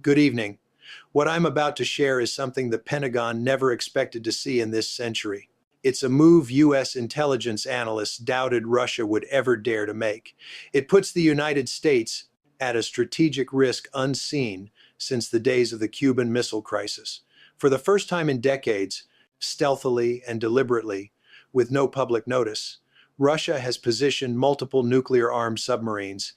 Good evening. What I'm about to share is something the Pentagon never expected to see in this century. It's a move U.S. intelligence analysts doubted Russia would ever dare to make. It puts the United States at a strategic risk unseen since the days of the Cuban Missile Crisis. For the first time in decades, stealthily and deliberately, with no public notice, Russia has positioned multiple nuclear-armed submarines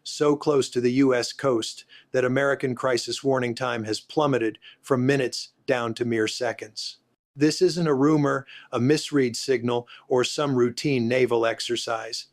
so close to the U.S. coast that American crisis warning time has plummeted from minutes down to mere seconds. This isn't a rumor, a misread signal, or some routine naval exercise.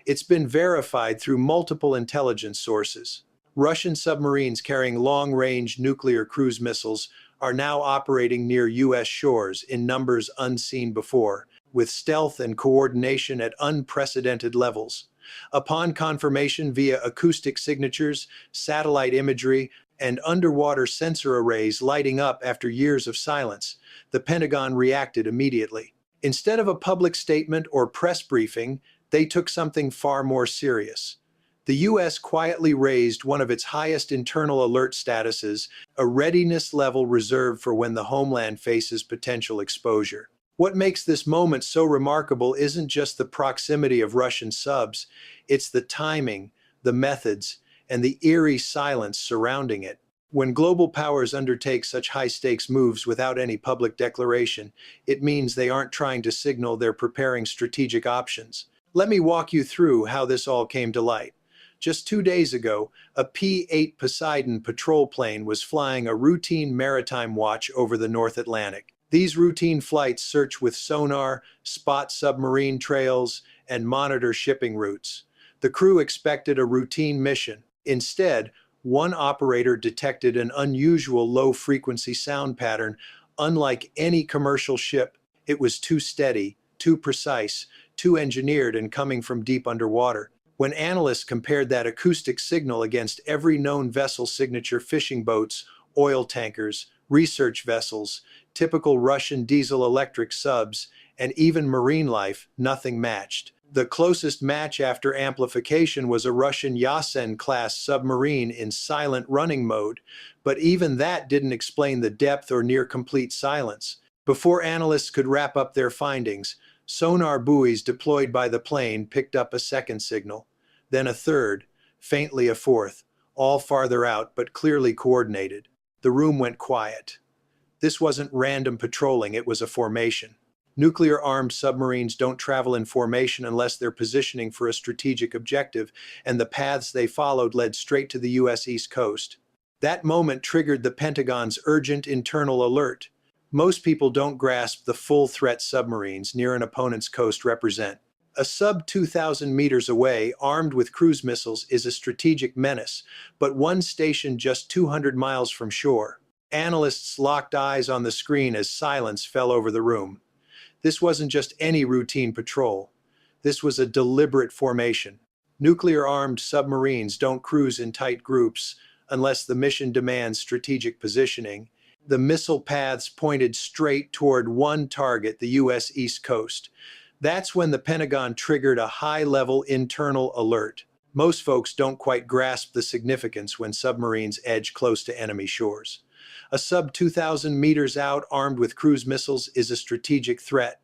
It's been verified through multiple intelligence sources. Russian submarines carrying long-range nuclear cruise missiles are now operating near U.S. shores in numbers unseen before, with stealth and coordination at unprecedented levels. Upon confirmation via acoustic signatures, satellite imagery, and underwater sensor arrays lighting up after years of silence, the Pentagon reacted immediately. Instead of a public statement or press briefing, they took something far more serious. The U.S. quietly raised one of its highest internal alert statuses, a readiness level reserved for when the homeland faces potential exposure. What makes this moment so remarkable isn't just the proximity of Russian subs, it's the timing, the methods, and the eerie silence surrounding it. When global powers undertake such high-stakes moves without any public declaration, it means they aren't trying to signal they're preparing strategic options. Let me walk you through how this all came to light. Just 2 days ago, a P-8 Poseidon patrol plane was flying a routine maritime watch over the North Atlantic. These routine flights search with sonar, spot submarine trails, and monitor shipping routes. The crew expected a routine mission. Instead, one operator detected an unusual low-frequency sound pattern. Unlike any commercial ship, it was too steady, too precise, too engineered, and coming from deep underwater. When analysts compared that acoustic signal against every known vessel signature, fishing boats, oil tankers, research vessels, typical Russian diesel-electric subs, and even marine life, nothing matched. The closest match after amplification was a Russian Yasen-class submarine in silent running mode, but even that didn't explain the depth or near-complete silence. Before analysts could wrap up their findings, sonar buoys deployed by the plane picked up a second signal, then a third, faintly a fourth, all farther out but clearly coordinated. The room went quiet. This wasn't random patrolling, it was a formation. Nuclear-armed submarines don't travel in formation unless they're positioning for a strategic objective, and the paths they followed led straight to the U.S. East Coast. That moment triggered the Pentagon's urgent internal alert. Most people don't grasp the full threat submarines near an opponent's coast represent. A sub 2,000 meters away, armed with cruise missiles, is a strategic menace, but one stationed just 200 miles from shore. Analysts locked eyes on the screen as silence fell over the room. This wasn't just any routine patrol. This was a deliberate formation. Nuclear-armed submarines don't cruise in tight groups unless the mission demands strategic positioning. The missile paths pointed straight toward one target, the U.S. East Coast. That's when the Pentagon triggered a high-level internal alert. Most folks don't quite grasp the significance when submarines edge close to enemy shores. A sub 2,000 meters out, armed with cruise missiles, is a strategic threat.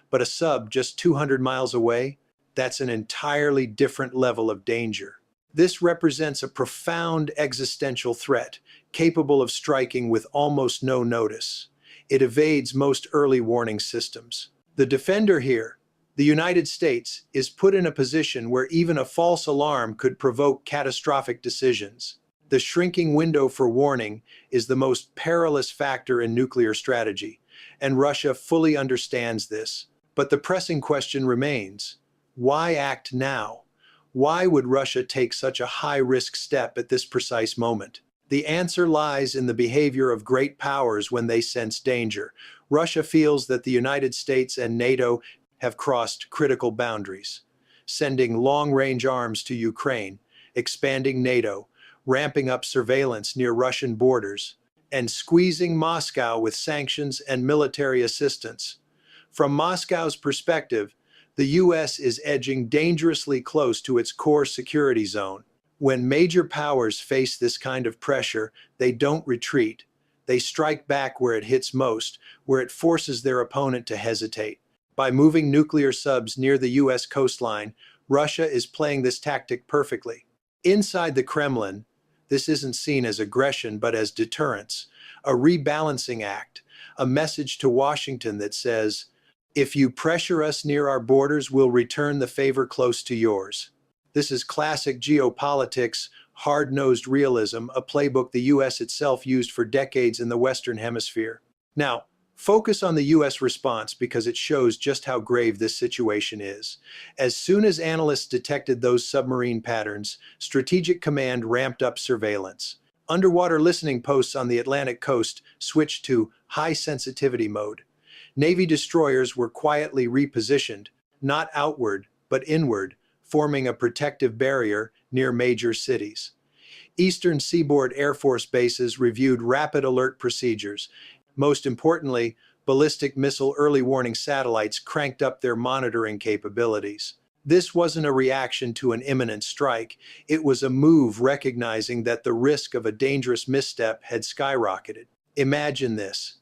But a sub just 200 miles away, that's an entirely different level of danger. This represents a profound existential threat, capable of striking with almost no notice. It evades most early warning systems. The defender here, the United States, is put in a position where even a false alarm could provoke catastrophic decisions. The shrinking window for warning is the most perilous factor in nuclear strategy, and Russia fully understands this. But the pressing question remains: why act now? Why would Russia take such a high-risk step at this precise moment? The answer lies in the behavior of great powers when they sense danger. Russia feels that the United States and NATO have crossed critical boundaries, sending long-range arms to Ukraine, expanding NATO, ramping up surveillance near Russian borders, and squeezing Moscow with sanctions and military assistance. From Moscow's perspective, the U.S. is edging dangerously close to its core security zone. When major powers face this kind of pressure, they don't retreat. They strike back where it hits most, where it forces their opponent to hesitate. By moving nuclear subs near the US coastline, Russia is playing this tactic perfectly. Inside the Kremlin, this isn't seen as aggression but as deterrence, a rebalancing act, a message to Washington that says, if you pressure us near our borders, we'll return the favor close to yours. This is classic geopolitics, hard-nosed realism, a playbook the US itself used for decades in the Western Hemisphere. Now, focus on the US response because it shows just how grave this situation is. As soon as analysts detected those submarine patterns, Strategic Command ramped up surveillance. Underwater listening posts on the Atlantic coast switched to high sensitivity mode. Navy destroyers were quietly repositioned, not outward, but inward, forming a protective barrier near major cities. Eastern seaboard Air Force bases reviewed rapid alert procedures. Most importantly, ballistic missile early warning satellites cranked up their monitoring capabilities. This wasn't a reaction to an imminent strike. It was a move recognizing that the risk of a dangerous misstep had skyrocketed. Imagine this.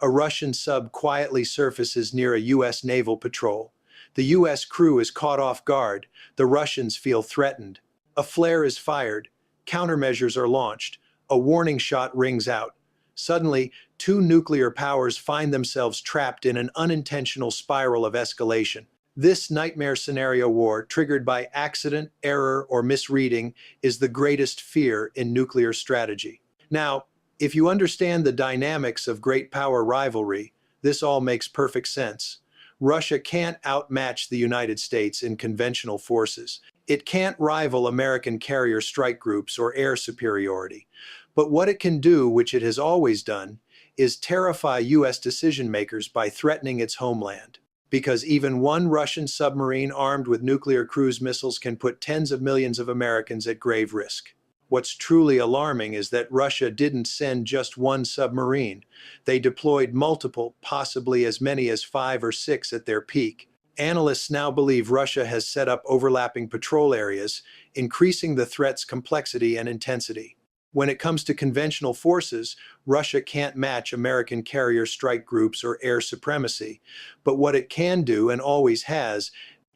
A Russian sub quietly surfaces near a US naval patrol. The US crew is caught off guard. The Russians feel threatened. A flare is fired. Countermeasures are launched. A warning shot rings out. Suddenly, two nuclear powers find themselves trapped in an unintentional spiral of escalation. This nightmare scenario war, triggered by accident, error, or misreading, is the greatest fear in nuclear strategy. Now, if you understand the dynamics of great power rivalry, this all makes perfect sense. Russia can't outmatch the United States in conventional forces. It can't rival American carrier strike groups or air superiority. But what it can do, which it has always done, is terrify US decision makers by threatening its homeland. Because even one Russian submarine armed with nuclear cruise missiles can put tens of millions of Americans at grave risk. What's truly alarming is that Russia didn't send just one submarine. They deployed multiple, possibly as many as 5 or 6 at their peak. Analysts now believe Russia has set up overlapping patrol areas, increasing the threat's complexity and intensity. When it comes to conventional forces, Russia can't match American carrier strike groups or air supremacy. But what it can do, and always has,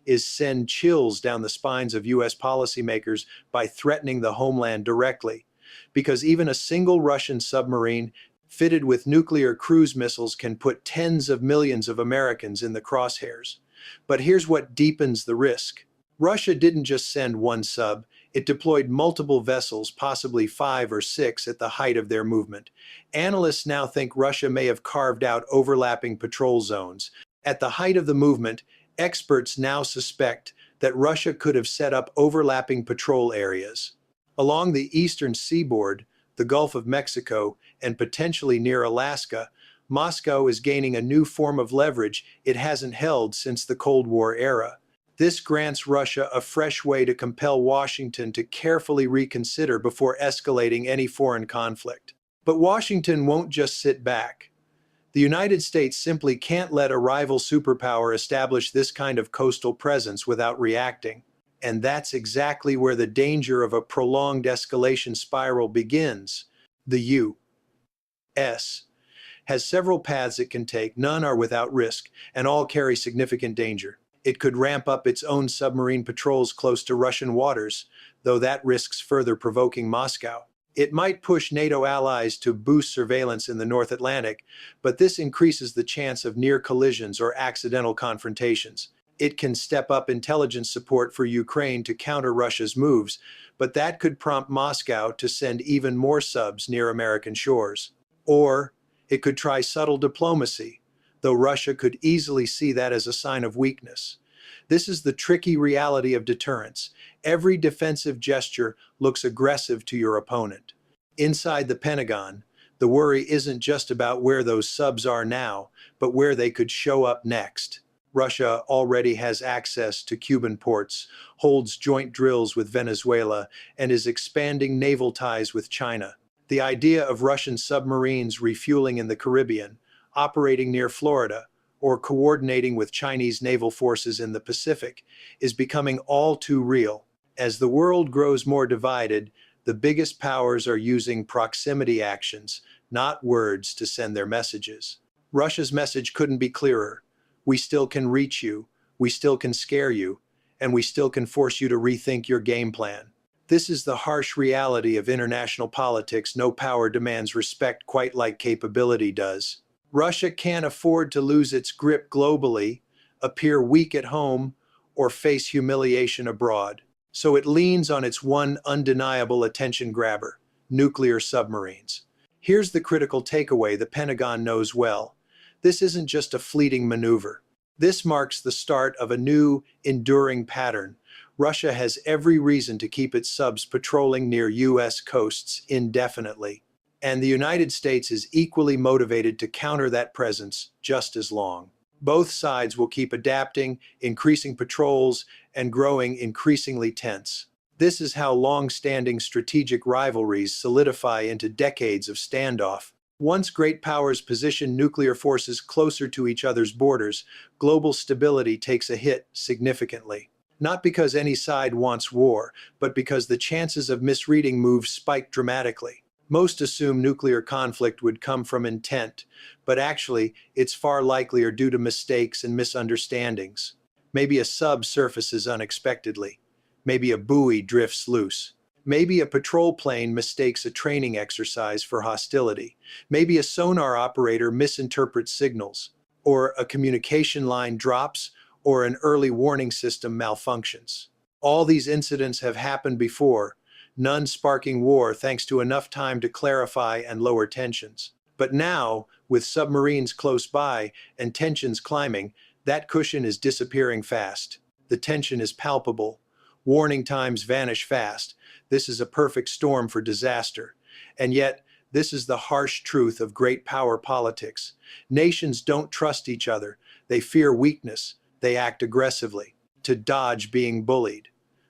is send chills down the spines of US policymakers by threatening the homeland directly. Because even a single Russian submarine fitted with nuclear cruise missiles can put tens of millions of Americans in the crosshairs. But here's what deepens the risk. Russia didn't just send one sub, it deployed multiple vessels, possibly 5 or 6 at the height of their movement. Analysts now think Russia may have carved out overlapping patrol zones. At the height of the movement, experts now suspect that Russia could have set up overlapping patrol areas. Along the eastern seaboard, the Gulf of Mexico, and potentially near Alaska, Moscow is gaining a new form of leverage it hasn't held since the Cold War era. This grants Russia a fresh way to compel Washington to carefully reconsider before escalating any foreign conflict. But Washington won't just sit back. The United States simply can't let a rival superpower establish this kind of coastal presence without reacting. And that's exactly where the danger of a prolonged escalation spiral begins. The U.S. has several paths it can take, none are without risk, and all carry significant danger. It could ramp up its own submarine patrols close to Russian waters, though that risks further provoking Moscow. It might push NATO allies to boost surveillance in the North Atlantic, but this increases the chance of near collisions or accidental confrontations. It can step up intelligence support for Ukraine to counter Russia's moves, but that could prompt Moscow to send even more subs near American shores. Or it could try subtle diplomacy, though Russia could easily see that as a sign of weakness. This is the tricky reality of deterrence. Every defensive gesture looks aggressive to your opponent. Inside the Pentagon, the worry isn't just about where those subs are now, but where they could show up next. Russia already has access to Cuban ports, holds joint drills with Venezuela, and is expanding naval ties with China. The idea of Russian submarines refueling in the Caribbean, operating near Florida, or coordinating with Chinese naval forces in the Pacific is becoming all too real. As the world grows more divided, the biggest powers are using proximity actions, not words, to send their messages. Russia's message couldn't be clearer. We still can reach you, we still can scare you, and we still can force you to rethink your game plan. This is the harsh reality of international politics. No power demands respect quite like capability does. Russia can't afford to lose its grip globally, appear weak at home, or face humiliation abroad. So it leans on its one undeniable attention grabber: nuclear submarines. Here's the critical takeaway the Pentagon knows well. This isn't just a fleeting maneuver. This marks the start of a new, enduring pattern. Russia has every reason to keep its subs patrolling near U.S. coasts indefinitely. And the United States is equally motivated to counter that presence just as long. Both sides will keep adapting, increasing patrols, and growing increasingly tense. This is how long-standing strategic rivalries solidify into decades of standoff. Once great powers position nuclear forces closer to each other's borders, global stability takes a hit significantly. Not because any side wants war, but because the chances of misreading moves spike dramatically. Most assume nuclear conflict would come from intent, but actually, it's far likelier due to mistakes and misunderstandings. Maybe a sub surfaces unexpectedly. Maybe a buoy drifts loose. Maybe a patrol plane mistakes a training exercise for hostility. Maybe a sonar operator misinterprets signals. Or a communication line drops, or an early warning system malfunctions. All these incidents have happened before, none sparking war thanks to enough time to clarify and lower tensions. But now, with submarines close by and tensions climbing, that cushion is disappearing fast. The tension is palpable. Warning times vanish fast. This is a perfect storm for disaster. And yet, this is the harsh truth of great power politics. Nations don't trust each other. They fear weakness. They act aggressively to dodge being bullied.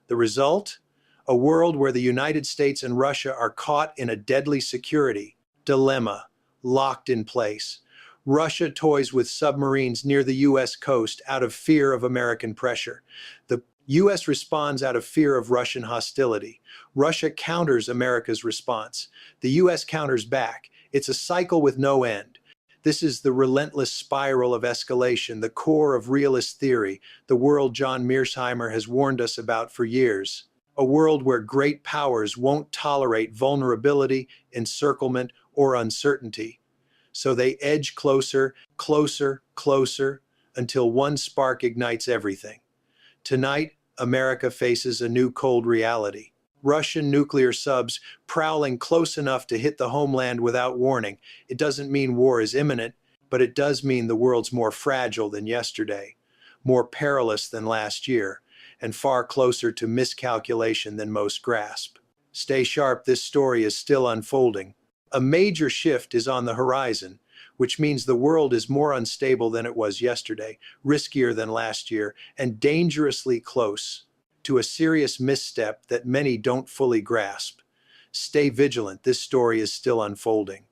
The result? A world where the United States and Russia are caught in a deadly security dilemma, locked in place. Russia toys with submarines near the U.S. coast out of fear of American pressure. The U.S. responds out of fear of Russian hostility. Russia counters America's response. The U.S. counters back. It's a cycle with no end. This is the relentless spiral of escalation, the core of realist theory, the world John Mearsheimer has warned us about for years. A world where great powers won't tolerate vulnerability, encirclement, or uncertainty. So they edge closer, closer, closer, until one spark ignites everything. Tonight, America faces a new cold reality. Russian nuclear subs prowling close enough to hit the homeland without warning. It doesn't mean war is imminent, but it does mean the world's more fragile than yesterday, more perilous than last year, and far closer to miscalculation than most grasp. Stay sharp, this story is still unfolding. A major shift is on the horizon, which means the world is more unstable than it was yesterday, riskier than last year, and dangerously close to a serious misstep that many don't fully grasp. Stay vigilant, this story is still unfolding.